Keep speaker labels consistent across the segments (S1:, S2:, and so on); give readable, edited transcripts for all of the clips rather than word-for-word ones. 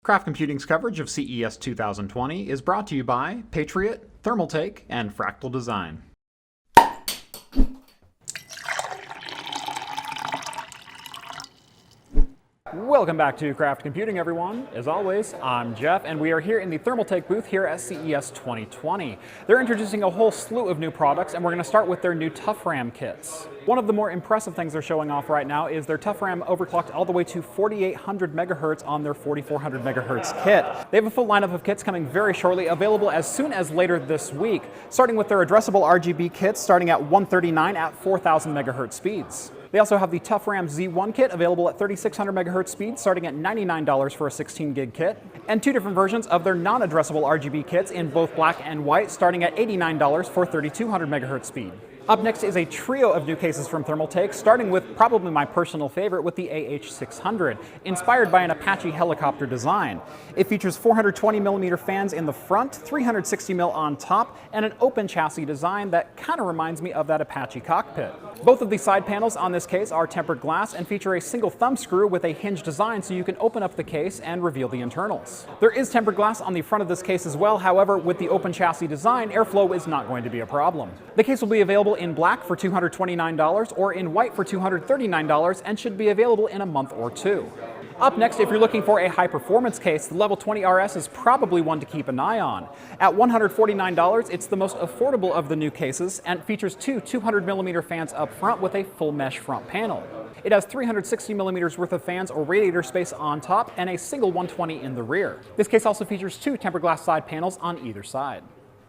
S1: Craft Computing's coverage of CES 2020 is brought to you by Patriot, ThermalTake, and Fractal Design. Welcome back to Craft Computing, everyone. As always, I'm Jeff, and we are here in the ThermalTake booth here at CES 2020. They're introducing a whole slew of new products, and we're going to start with their new ToughRam kits. One of the more impressive things they're showing off right now is their ToughRam overclocked all the way to 4800 megahertz on their 4400 megahertz kit. They have a full lineup of kits coming very shortly, available as soon as later this week, starting with their addressable RGB kits starting at 139 at 4000 megahertz speeds. They also have the ToughRam Z1 kit available at 3600 megahertz speed, starting at $99 for a 16 gig kit, and two different versions of their non-addressable RGB kits in both black and white, starting at $89 for 3200 megahertz speed. Up next is a trio of new cases from ThermalTake, starting with probably my personal favorite with the AH T600, inspired by an Apache Helicopter design. It features 420mm fans in the front, 360mm on top, and an open chassis design that kind of reminds me of that Apache cockpit. Both of the side panels on this case are tempered glass and feature a single thumb screw with a hinge design so you can open up the case and reveal the internals. There is tempered glass on the front of this case as well, however, with the open chassis design, airflow is not going to be a problem. The case will be available in black for $229 or in white for $239 and should be available in a month or two. Up next, if you're looking for a high-performance case, the Level 20 RS is probably one to keep an eye on. At $149, it's the most affordable of the new cases and features two 200mm fans up front with a full mesh front panel. It has 360mm worth of fans or radiator space on top and a single 120 in the rear. This case also features two tempered glass side panels on either side.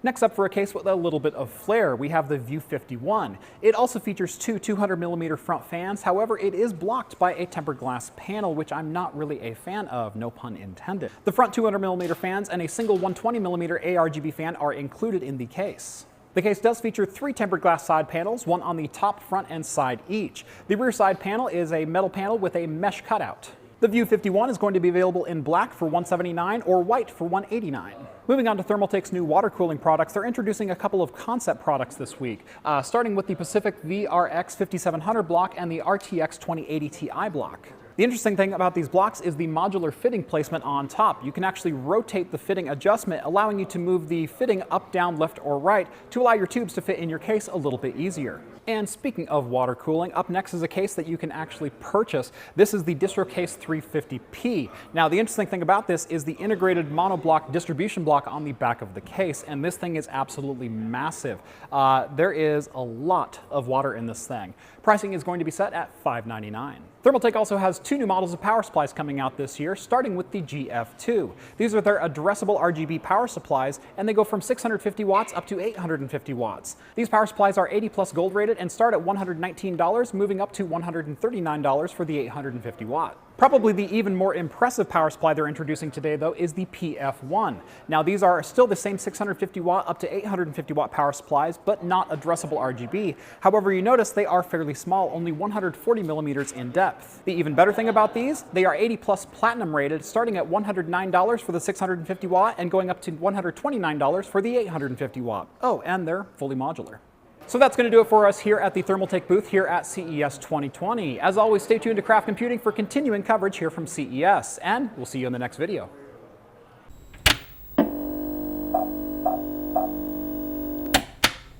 S1: Next up, for a case with a little bit of flair, we have the View 51. It also features two 200mm front fans, however it is blocked by a tempered glass panel, which I'm not really a fan of, no pun intended. The front 200mm fans and a single 120mm ARGB fan are included in the case. The case does feature three tempered glass side panels, one on the top, front, and side each. The rear side panel is a metal panel with a mesh cutout. The View 51 is going to be available in black for $179 or white for $189. Moving on to ThermalTake's new water cooling products, they're introducing a couple of concept products this week, starting with the Pacific VRX 5700 block and the RTX 2080 Ti block. The interesting thing about these blocks is the modular fitting placement on top. You can actually rotate the fitting adjustment, allowing you to move the fitting up, down, left, or right to allow your tubes to fit in your case a little bit easier. And speaking of water cooling, up next is a case that you can actually purchase. This is the DistroCase 350P. Now, the interesting thing about this is the integrated monoblock distribution block on the back of the case, and this thing is absolutely massive. There is a lot of water in this thing. Pricing is going to be set at $599. ThermalTake also has two new models of power supplies coming out this year, starting with the GF2. These are their addressable Rgb power supplies, and they go from 650 watts up to 850 watts. These power supplies are 80 plus gold rated and start at $119, moving up to $139 for the 850 watt. Probably the even more impressive power supply they're introducing today, though, is the PF1. Now, these are still the same 650 watt up to 850 watt power supplies, but not addressable RGB. However, you notice they are fairly small, only 140 millimeters in depth. The even better thing about these, they are 80 plus platinum rated, starting at $109 for the 650 watt and going up to $129 for the 850 watt. Oh, and they're fully modular. So that's going to do it for us here at the ThermalTake booth here at CES 2020. As always, stay tuned to Craft Computing for continuing coverage here from CES, and we'll see you in the next video.